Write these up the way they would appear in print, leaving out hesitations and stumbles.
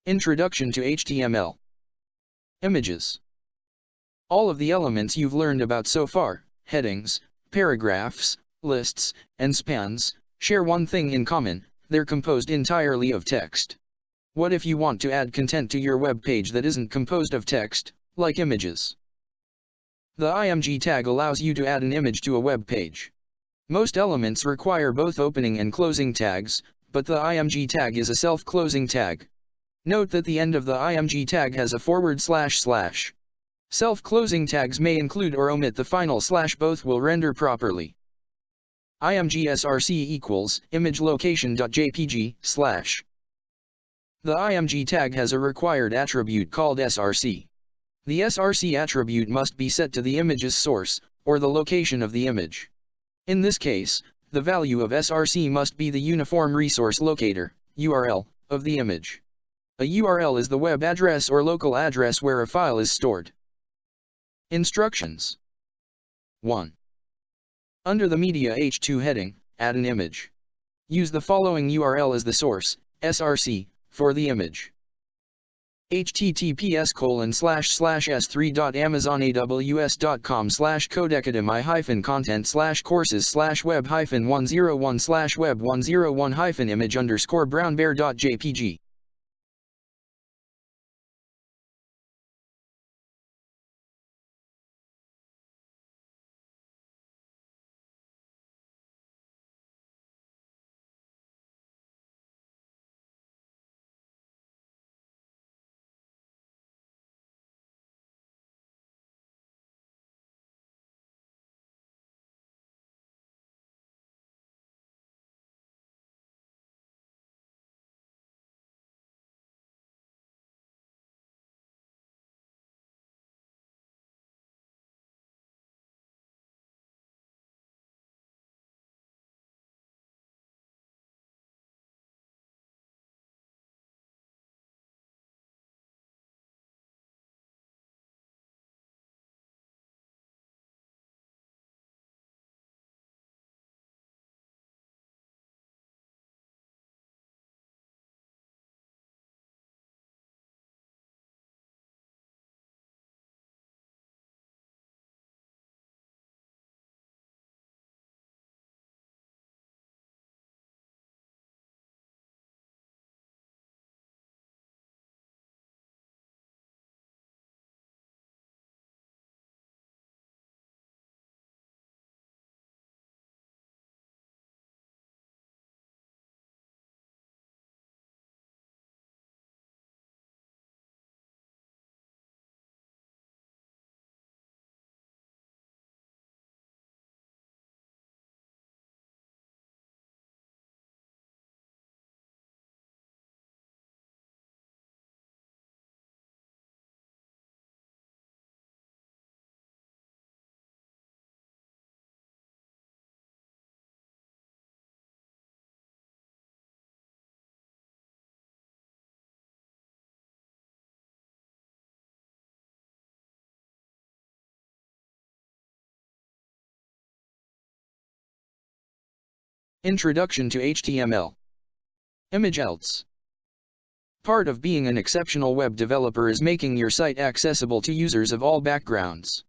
Introduction to HTML. Images. All of the elements you've learned about so far, headings, paragraphs, lists, and spans, share one thing in common: they're composed entirely of text. What if you want to add content to your web page that isn't composed of text, like images? The img tag allows you to add an image to a web page. Most elements require both opening and closing tags, but the img tag is a self-closing tag. Note that the end of the img tag has a // Self-closing tags may include or omit the final /, both will render properly. img src equals image location.jpg /. The img tag has a required attribute called src. The src attribute must be set to the image's source, or the location of the image. In this case, the value of src must be the Uniform Resource Locator, URL, of the image. A URL is the web address or local address where a file is stored. Instructions. 1. Under the Media H2 heading, add an image. Use the following URL as the source, src, for the image: https://s3.amazon.com/codecademy-content/courses/web-101-web101-image_brownbear.jpg. Introduction to HTML. Image else. Part of being an exceptional web developer is making your site accessible to users of all backgrounds.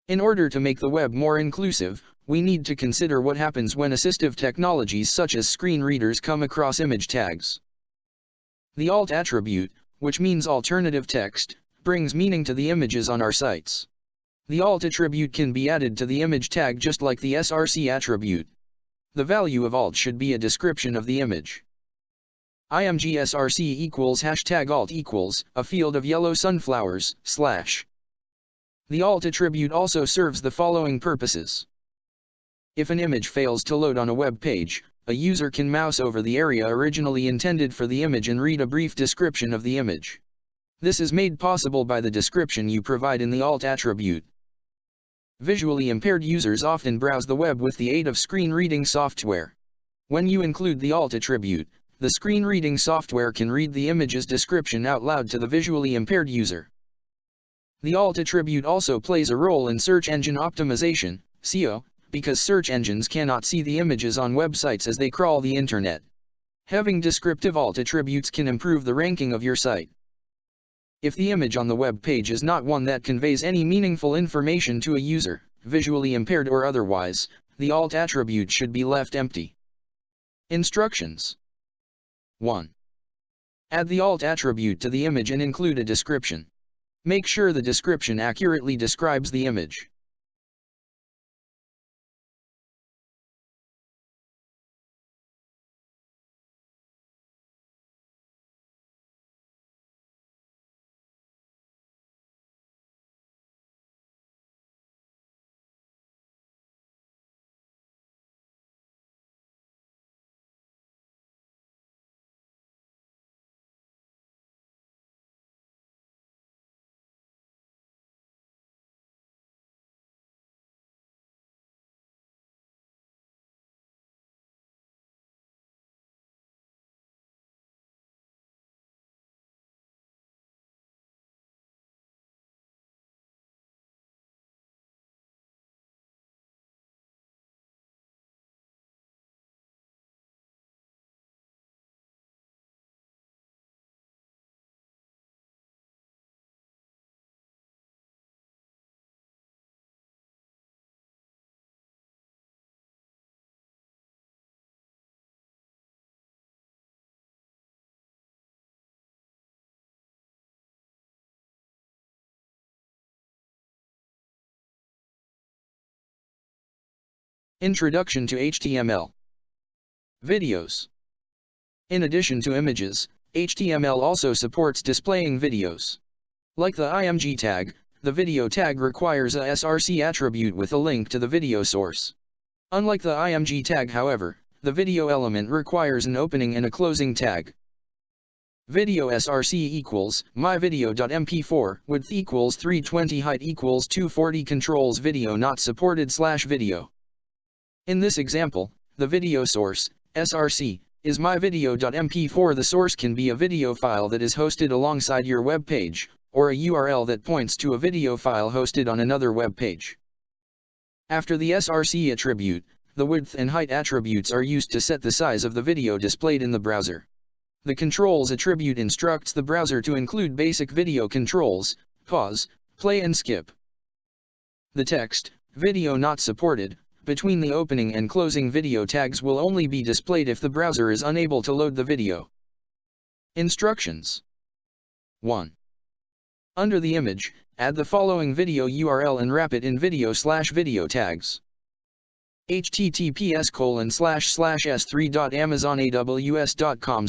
In order to make the web more inclusive, we need to consider what happens when assistive technologies such as screen readers come across image tags. The alt attribute, which means alternative text, brings meaning to the images on our sites. The alt attribute can be added to the image tag just like the src attribute. The value of alt should be a description of the image. img src equals #alt equals a field of yellow sunflowers /. The alt attribute also serves the following purposes. If an image fails to load on a web page, a user can mouse over the area originally intended for the image and read a brief description of the image. This is made possible by the description you provide in the alt attribute. Visually impaired users often browse the web with the aid of screen reading software. When you include the alt attribute, the screen reading software can read the image's description out loud to the visually impaired user. The alt attribute also plays a role in search engine optimization, SEO, because search engines cannot see the images on websites as they crawl the internet. Having descriptive alt attributes can improve the ranking of your site. If the image on the web page is not one that conveys any meaningful information to a user, visually impaired or otherwise, the alt attribute should be left empty. Instructions. 1. Add the alt attribute to the image and include a description. Make sure the description accurately describes the image. Introduction to HTML. Videos. In addition to images, HTML also supports displaying videos. Like the img tag, the video tag requires a src attribute with a link to the video source. Unlike the img tag, however, the video element requires an opening and a closing tag. Video src equals myvideo.mp4, width equals 320, height equals 240, controls video not supported /video. In this example, the video source, src, is myvideo.mp4. The source can be a video file that is hosted alongside your web page, or a URL that points to a video file hosted on another web page. After the src attribute, the width and height attributes are used to set the size of the video displayed in the browser. The controls attribute instructs the browser to include basic video controls: pause, play and skip. The text, video not supported, between the opening and closing video tags will only be displayed if the browser is unable to load the video. Instructions. 1. Under the image, add the following video URL and wrap it in video/video tags. https://s3.amazonaws.com/